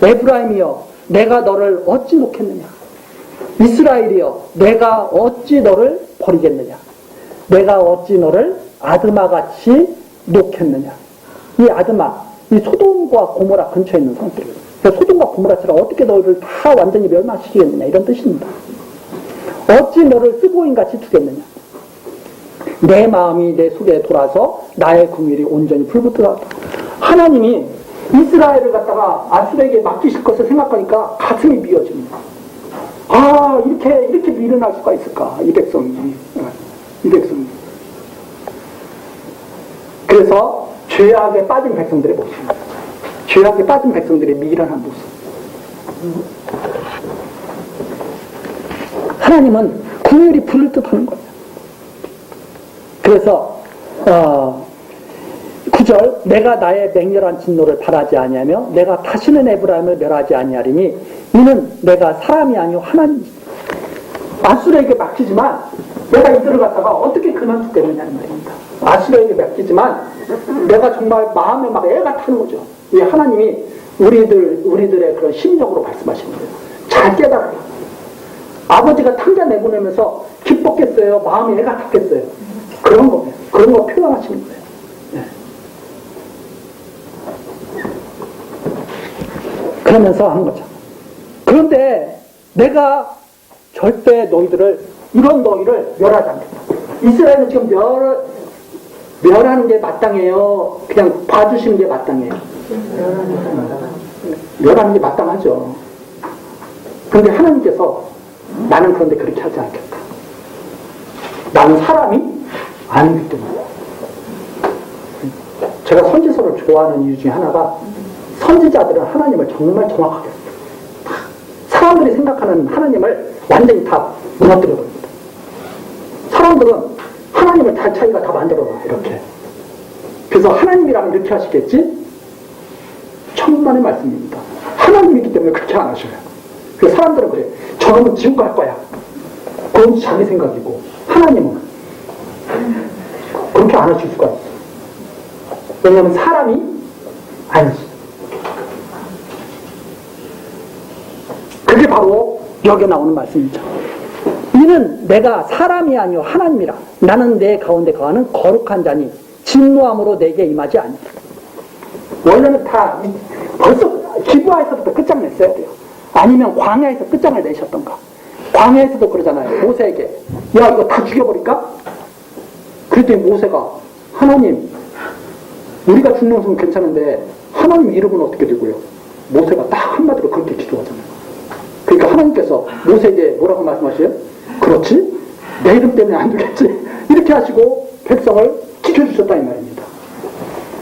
에브라임이여 내가 너를 어찌 놓겠느냐. 이스라엘이여 내가 어찌 너를 버리겠느냐. 내가 어찌 너를 아드마같이 놓겠느냐. 이 아드마, 이 소돔과 고모라 근처에 있는 성들이에요. 소돔과 고모라처럼 어떻게 너를 다 완전히 멸망시키겠느냐 이런 뜻입니다. 어찌 너를 스보인같이 두겠느냐. 내 마음이 내 속에 돌아서 나의 긍휼이 온전히 불붙더라. 하나님이 이스라엘을 갖다가 아수르에게 맡기실 것을 생각하니까 가슴이 미어집니다. 이렇게 미련할 수가 있을까 이 백성이. 그래서 죄악에 빠진 백성들의 모습입니다. 죄악에 빠진 백성들의 미련한 모습. 하나님은 긍휼이 불을 듯하는 거예요. 그래서 9절 내가 나의 맹렬한 진노를 바라지 아니하며 내가 다시는 에브라임을 멸하지 아니하리니 이는 내가 사람이 아니오 하나님이다. 아수르에게 맡기지만 내가 이들을 갖다가 어떻게 그만두겠느냐 이 말입니다. 아수르에게 맡기지만 내가 정말 마음에 막 애가 타는 거죠. 이 하나님이 우리들의 그런 심적으로 말씀하시는 거예요. 잘 깨달아라. 아버지가 탕자 내보내면서 기뻤겠어요? 마음에 애가 탔겠어요? 그런 거예요. 그런 거 표현하시는 거예요. 네. 그러면서 하는 거죠. 그런데 내가 절대 이런 너희를 멸하지 않겠다. 이스라엘은 지금 멸하는 게 마땅해요? 그냥 봐주시는 게 마땅해요? 멸하는 게 마땅하죠. 그런데 하나님께서 나는 그런데 그렇게 하지 않겠다. 나는 사람이 아니기 때문에. 제가 선지서를 좋아하는 이유 중에 하나가 선지자들은 하나님을 정말 정확하게 사람들이 생각하는 하나님을 완전히 다 무너뜨려 버립니다. 사람들은 하나님을 자기가 다 만들어놔 이렇게. 그래서 하나님이라면 이렇게 하시겠지? 천만의 말씀입니다. 하나님이기 때문에 그렇게 안 하셔요. 그래서 사람들은 그래. 저놈은 지옥 갈 거야. 그건 자기 생각이고 하나님은 그렇게 안 하실 수가 있어요. 왜냐하면 사람이 아니지. 그게 바로 여기에 나오는 말씀이죠. 이는 내가 사람이 아니오 하나님이라. 나는 내 가운데 거하는 거룩한 자니 진노함으로 내게 임하지 아니라. 원래는 다 벌써 기브아에서부터 끝장냈어야 돼요. 아니면 광야에서 끝장을 내셨던가. 광야에서도 그러잖아요. 모세에게 야 이거 다 죽여버릴까? 그랬더니 모세가 하나님 우리가 죽는 것은 괜찮은데 하나님 이름은 어떻게 되고요? 모세가 딱 한마디로 그렇게 기도하잖아요. 그러니까 하나님께서 모세에게 뭐라고 말씀하셔요? 그렇지? 내 이름 때문에 안 되겠지? 이렇게 하시고 백성을 지켜주셨다 이 말입니다.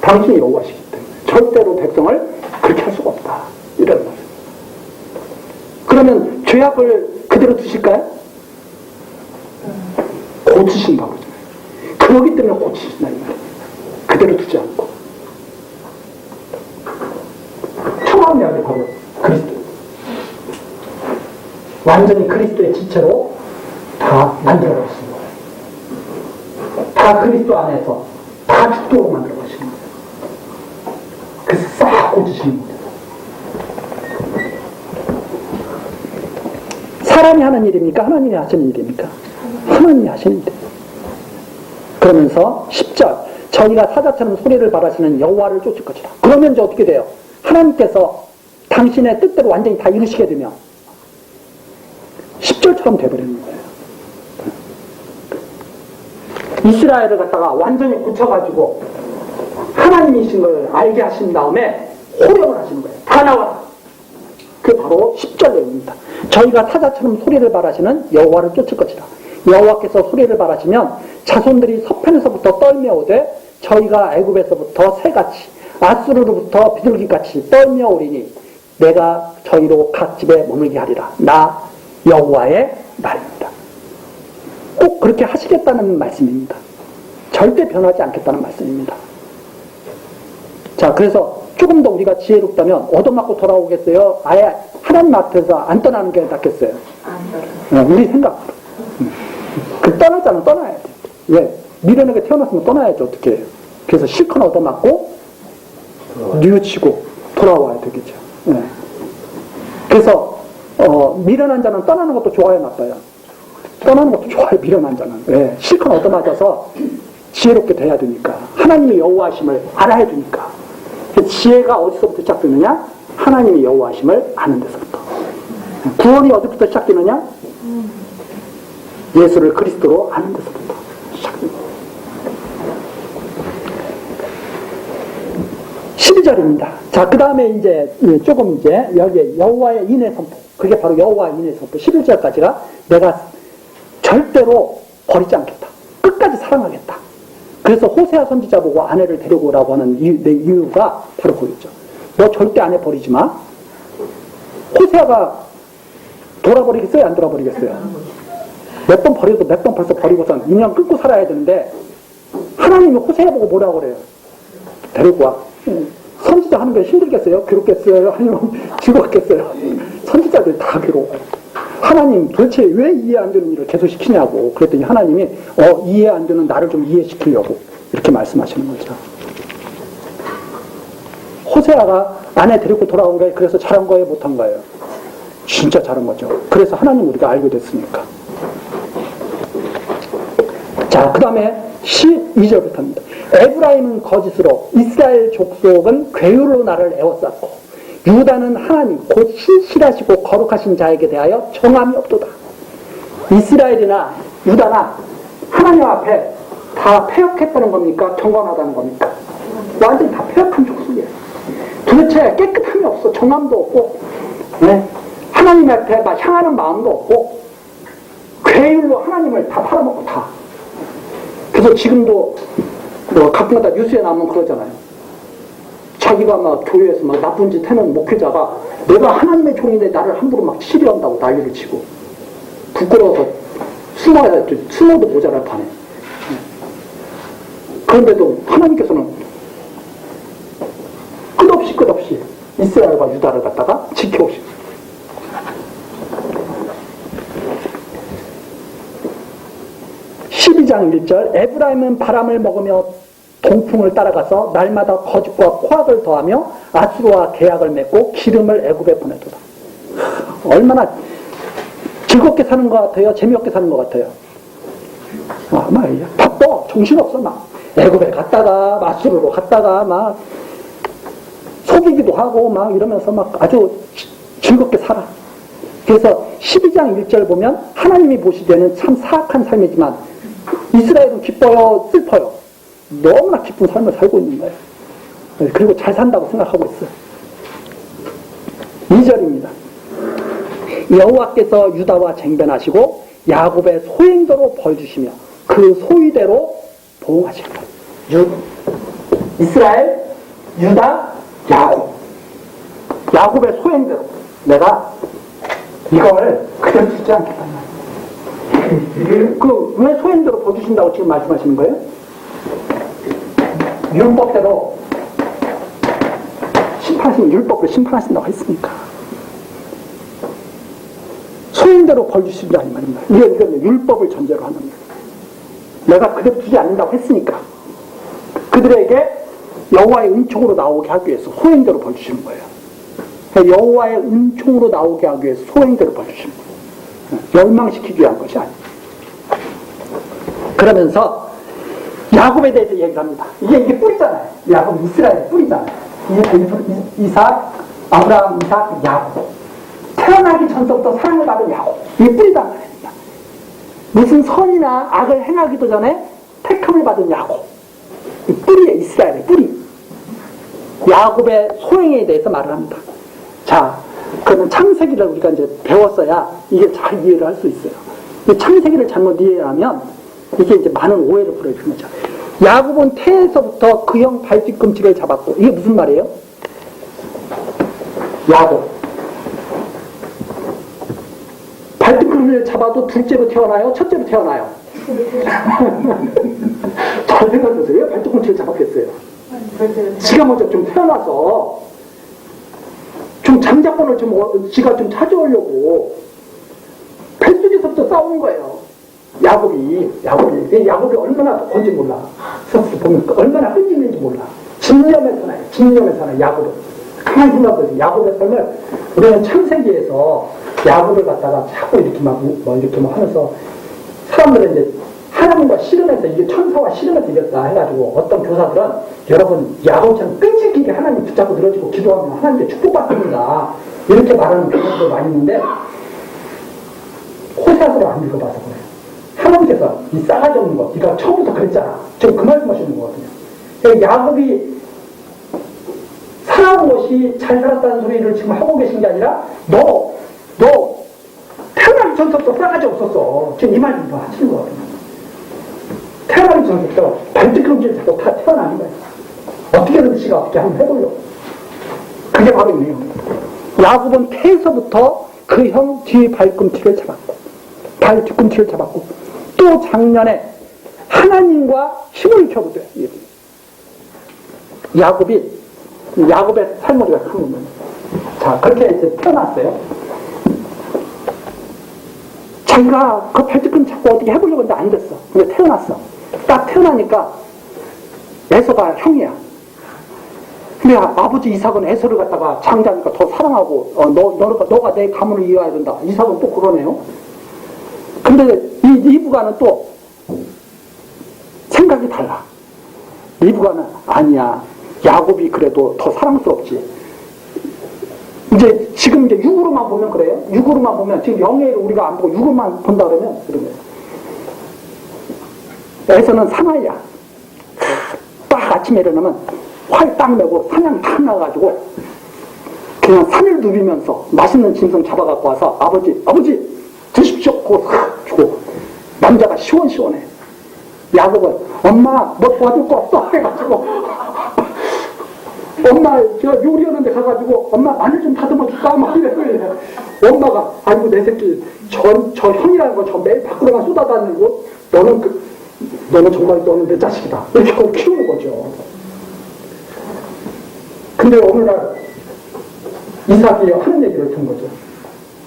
당신이 여호와시기 때문에 절대로 백성을 그렇게 할 수가 없다 이런 말이에요. 그러면 죄악을 그대로 두실까요? 고치신다고 그러잖아요. 그러기 때문에 고치신다 이 말입니다. 그대로 두지 않고 청하는 약이 바로 그리스도. 완전히 그리스도의 지체로 다 만들어졌습니다. 다 그리스도 안에서 다 죽도록 만들어 가시는 거예요. 그래서 싹 고치시는 거예요. 사람이 하는 일입니까? 하나님이 하시는 일입니까? 하나님이 하시는 일이에요. 그러면서 10절 저희가 사자처럼 소리를 발하시는 여호와를 쫓을 것이다. 그러면 이제 어떻게 돼요? 하나님께서 당신의 뜻대로 완전히 다 이루시게 되면 10절처럼 돼버리는 거예요. 이스라엘을 갖다가 완전히 굳혀가지고 하나님이신 걸 알게 하신 다음에 호령을 하시는 거예요. 다 나와라. 그게 바로 10절 내용입니다. 저희가 사자처럼 소리를 발하시는 여호와를 쫓을 것이다. 여호와께서 소리를 발하시면 자손들이 서편에서부터 떨며오되 저희가 애굽에서부터 새같이 아수르로부터 비둘기같이 떨며오리니 내가 저희로 각 집에 머물게 하리라. 나 여호와의 말입니다. 꼭 그렇게 하시겠다는 말씀입니다. 절대 변하지 않겠다는 말씀입니다. 자, 그래서 조금 더 우리가 지혜롭다면 얻어맞고 돌아오겠어요? 아예 하나님 앞에서 안 떠나는 게 낫겠어요? 우리 생각으로. 그 떠나자면 떠나야 돼. 왜? 미련하게 태어났으면 떠나야지 어떻게 해요? 그래서 실컷 얻어맞고 뉘우치고 돌아와야 되겠죠. 네. 그래서 미련한 자는 떠나는 것도 좋아요, 나빠요? 떠나는 것도 좋아요, 미련한 자는. 왜? 실컷 얻어맞아서 지혜롭게 돼야 되니까. 하나님의 여호와심을 알아야 되니까. 지혜가 어디서부터 시작되느냐? 하나님의 여호와심을 아는 데서부터. 구원이 어디부터 시작되느냐? 예수를 그리스도로 아는 데서부터 시작됩니다. 12절입니다. 자, 그 다음에 이제 조금 이제 여기 여호와의 인의 선포. 그게 바로 여호와의 인의 선포. 11절까지가 내가 절대로 버리지 않겠다. 끝까지 사랑하겠다. 그래서 호세아 선지자 보고 아내를 데리고 오라고 하는 이유가 바로 그거였죠. 너 절대 아내 버리지 마. 호세아가 돌아버리겠어요? 안 돌아버리겠어요? 몇 번 버려도 몇 번 벌써 버리고선 인연 끊고 살아야 되는데 하나님이 호세아 보고 뭐라고 그래요? 데리고 와. 선지자 하는 게 힘들겠어요? 괴롭겠어요? 아니면 즐겁겠어요? 선지자들이 다 괴로워요. 하나님 도대체 왜 이해 안 되는 일을 계속 시키냐고. 그랬더니 하나님이 이해 안 되는 나를 좀 이해시키려고 이렇게 말씀하시는 거죠. 호세아가 아내 데리고 돌아온 거예요. 그래서 잘한 거예요? 못한 거예요? 진짜 잘한 거죠. 그래서 하나님 우리가 알게 됐으니까. 자, 그 다음에 12절부터입니다. 에브라임은 거짓으로 이스라엘 족속은 괴유로 나를 에워쌌고 유다는 하나님 곧 신실하시고 거룩하신 자에게 대하여 정함이 없도다. 이스라엘이나 유다나 하나님 앞에 다 패역했다는 겁니까? 경건하다는 겁니까? 완전히 다 패역한 족속이에요. 도대체 깨끗함이 없어. 정함도 없고, 네? 하나님 앞에 막 향하는 마음도 없고 괴율로 하나님을 다 팔아먹고 다. 그래서 지금도 가끔가다 뉴스에 나오면 그러잖아요. 자기가 막 교회에서 막 나쁜 짓 해놓은 목회자가 내가 하나님의 종인데 나를 함부로 막 치료한다고 난리를 치고 부끄러워서 숨어도 모자랄 판에. 그런데도 하나님께서는 끝없이 이스라엘과 유다를 갖다가 지켜오시고 12장 1절 에브라임은 바람을 먹으며 동풍을 따라가서 날마다 거짓과 코악을 더하며 아수르와 계약을 맺고 기름을 애굽에 보내도다. 얼마나 즐겁게 사는 것 같아요? 재미없게 사는 것 같아요? 막 바빠. 정신없어. 막 애굽에 갔다가 아수르로 갔다가 막 속이기도 하고 막 이러면서 막 아주 즐겁게 살아. 그래서 12장 1절 보면 하나님이 보시기에는 참 사악한 삶이지만 이스라엘은 기뻐요? 슬퍼요? 너무나 기쁜 삶을 살고 있는 거예요. 그리고 잘 산다고 생각하고 있어요. 2절입니다. 여호와께서 유다와 쟁변하시고 야곱의 소행대로 벌주시며 그 소위대로 보응하십니다. 이스라엘, 유다, 야곱. 야곱의 소행대로 내가 이걸 그대로 주지 않겠다. 왜 소행대로 벌주신다고 지금 말씀하시는 거예요? 율법대로 율법으로 심판하신다고 했으니까. 소행대로 벌주신다는 말입니다. 이건 율법을 전제로 하는 거예요. 내가 그대로 두지 않는다고 했으니까. 그들에게 여호와의 은총으로 나오게 하기 위해서 소행대로 벌주시는 거예요. 여호와의 은총으로 나오게 하기 위해서 소행대로 벌주시는 거예요. 멸망시키기 위한 것이 아니에요. 그러면서 야곱에 대해서 얘기합니다. 이게 뿌리잖아요. 야곱 이스라엘 뿌리잖아요. 이삭, 아브라함, 이삭, 야곱. 태어나기 전서부터 사랑을 받은 야곱. 이게 뿌리단 말입니다. 무슨 선이나 악을 행하기도 전에 택함을 받은 야곱. 이 뿌리예요. 이스라엘의 뿌리. 야곱의 소행에 대해서 말을 합니다. 자, 그러면 창세기를 우리가 이제 배웠어야 이게 잘 이해를 할 수 있어요. 이 창세기를 잘못 이해하면 이게 이제 많은 오해를 불러주는 거죠. 야곱은 태에서부터 그 형 발뒤꿈치를 잡았고, 이게 무슨 말이에요? 야곱. 발뒤꿈치를 잡아도 둘째로 태어나요? 첫째로 태어나요? 잘 생각해보세요. 왜 발뒤꿈치를 잡았겠어요? 지가 먼저 좀 태어나서 좀 장자권을 지가 좀 찾아오려고 뱃속에서부터 싸우는 거예요. 야곱이 얼마나 건지 몰라. 보면 얼마나 끈질긴지 몰라. 집념에서 나요. 야곱은. 가만히 생각해보세요. 야곱의 삶을 우리는 창세기에서 야곱을 갖다가 자꾸 이렇게 이렇게 하면서 사람들은 이제 하나님과 씨름해서 이게 천사와 씨름해서 이겼다 해가지고 어떤 교사들은 여러분 야곱처럼 끈질기게 하나님 붙잡고 늘어지고 기도하면 하나님께 축복받습니다. 이렇게 말하는 교사들 많이 있는데 호세아서를 안 읽어봐서 그래요. 하나님께서 이 싸가지 없는 거, 네가 처음부터 그랬잖아. 지금 그 말씀하시는 거거든요. 야곱이 살아온 것이 잘 살았다는 소리를 지금 하고 계신 게 아니라 너 태어나기 전부터 싸가지 없었어. 지금 이 말을 하시는 거거든요. 태어나기 전부터 발뒤꿈치를 잡고 다 태어나는 거예요. 어떻게든 지가 어떻게 한번 해보려고. 그게 바로 이 내용입니다. 야곱은 태에서부터 그 형 뒤에 발뒤꿈치를 잡았고 또 작년에 하나님과 힘을 켜보세요. 야곱의 삶을 우리가 하는 거예요. 자, 그렇게 이제 태어났어요. 자기가 그 발뒤꿈치 잡고 어떻게 해보려고 했는데 안 됐어. 근데 태어났어. 딱 태어나니까 에서가 형이야. 근데 아버지 이삭은 에서를 갖다가 장자니까 더 사랑하고 너가 내 가문을 이어야 된다. 이삭은 또 그러네요. 근데 이 리브가는 또 생각이 달라. 리브가는 아니야. 야곱이 그래도 더 사랑스럽지. 이제 지금 이제 육으로만 보면 그래요. 육으로만 보면 지금 영예를 우리가 안 보고 육으로만 본다 그러면 그러면 에서는 사나이야. 딱 아침에 일어나면 활 딱 메고 사냥 딱 나가가지고 그냥 산을 누비면서 맛있는 짐승 잡아갖고 와서 아버지 드십시오. 그거 주고 남자가 시원시원해. 야곱은 엄마 뭐 도와줄 거 없어 해가지고 엄마 저 요리하는데 가가지고 엄마 마늘 좀 다듬어 줄까 막 이래. 엄마가 아이고 내 새끼 저 형이라는 거 저 매일 밖으로만 쏟아다니고 너는 정말 너는 내 자식이다 이렇게 하고 키우는 거죠. 근데 어느 날 이삭이 하는 얘기를 듣는 거죠.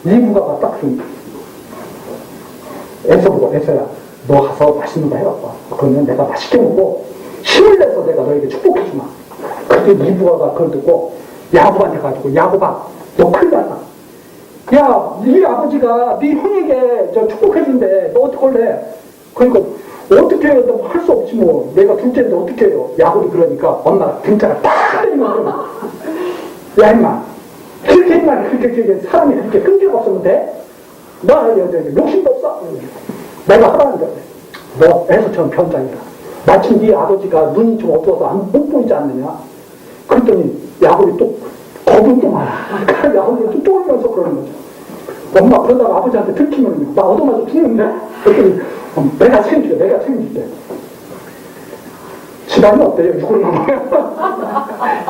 리브가가 딱 줍니다. 에서야 너 가서 맛있는 거 해갖고 와. 그러면 내가 맛있게 먹고 힘을 내서 내가 너에게 축복해주마. 그때 리브가가 그걸 듣고 야곱한테 가지고 야곱아 너 큰일 났다. 야, 네 아버지가 네 형에게 저 축복해준대. 너 어떡할래? 그러니까 어떻게 해요? 너 할 수 없지 뭐. 내가 둘째인데 어떻게 해요? 야곱이 그러니까 엄마가 등짝을 탁 때리면 야 임마 그렇게 임마 그렇게 사람이 그렇게 끈기가 없으면 돼? 나 욕심도 없어. 내가 하라는 거야. 너 애서처럼 변장이다. 마침 네 아버지가 눈이 좀 어두워서 못 보이지 않느냐. 그랬더니 야곱이 또 겁은 또 많아. 야곱이 또 쫄면서 그러는 거죠. 엄마 그러다가 아버지한테 들키면 나 얻어맞아 죽는데? 그랬더니 내가 책임질게. 집안이 어때요? 육을 먹어요?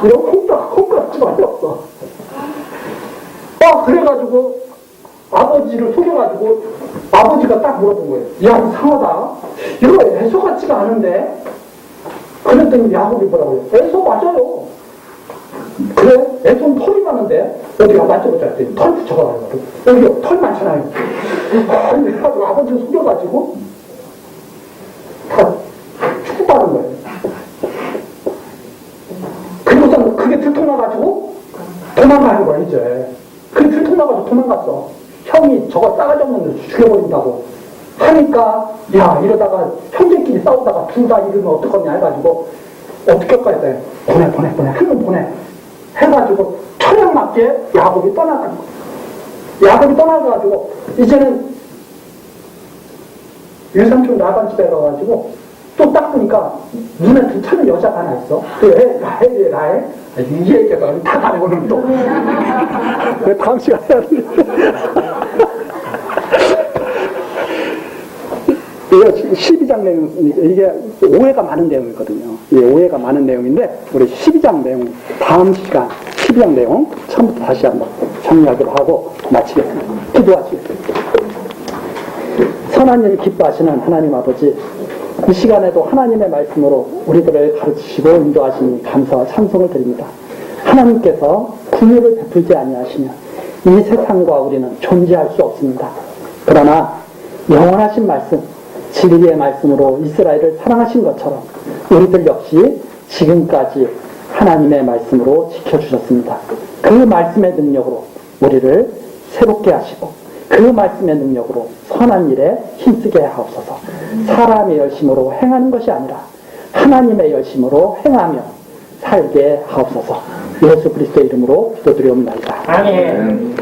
이런 콩깍 집안이 없어. 그래가지고 아버지를 속여가지고 아버지가 딱 물어본 거예요. 야, 이상하다. 이거 에서 같지가 않은데? 그랬더니 야곱이 뭐라고 해요? 에서 맞아요. 그래? 에서는 털이 많은데? 어디가 만져보자 했더니 털 붙여가지고 여기 털 많잖아요. 그래가지고 아버지를 속여가지고 다 들통나가지고 도망가는 거야, 이제. 그 들통나가지고 도망갔어. 형이 저거 싸가지 없는 놈 죽여버린다고 하니까, 야, 이러다가 형제끼리 싸우다가 둘 다 이러면 어떡하냐 해가지고, 어떻게 할까 돼. 보내. 한 놈 보내. 해가지고, 철학 맞게 야곱이 떠나가는 거야. 야곱이 떠나가지고, 이제는 일삼촌 라반 집에 가가지고, 또 딱 보니까 눈에 괜찮은 여자가 하나 있어. 라헬. 이 얘기가 다 가려고는 또. 왜 광시가 해야 돼? 이게 12장 내용, 이게 오해가 많은 내용이거든요. 예, 오해가 많은 내용인데, 우리 12장 내용, 다음 시간 12장 내용, 처음부터 다시 한번 정리하기로 하고 마치겠습니다. 기도하시겠습니다. 선한 일 기뻐하시는 하나님 아버지, 이 시간에도 하나님의 말씀으로 우리들을 가르치시고 인도하시니 감사와 찬송을 드립니다. 하나님께서 긍휼을 베풀지 아니하시면 이 세상과 우리는 존재할 수 없습니다. 그러나 영원하신 말씀, 진리의 말씀으로 이스라엘을 사랑하신 것처럼 우리들 역시 지금까지 하나님의 말씀으로 지켜주셨습니다. 그 말씀의 능력으로 우리를 새롭게 하시고 그 말씀의 능력으로 선한 일에 힘쓰게 하옵소서. 사람의 열심으로 행하는 것이 아니라 하나님의 열심으로 행하며 살게 하옵소서. 예수 그리스도의 이름으로 기도드리옵나이다. 아멘.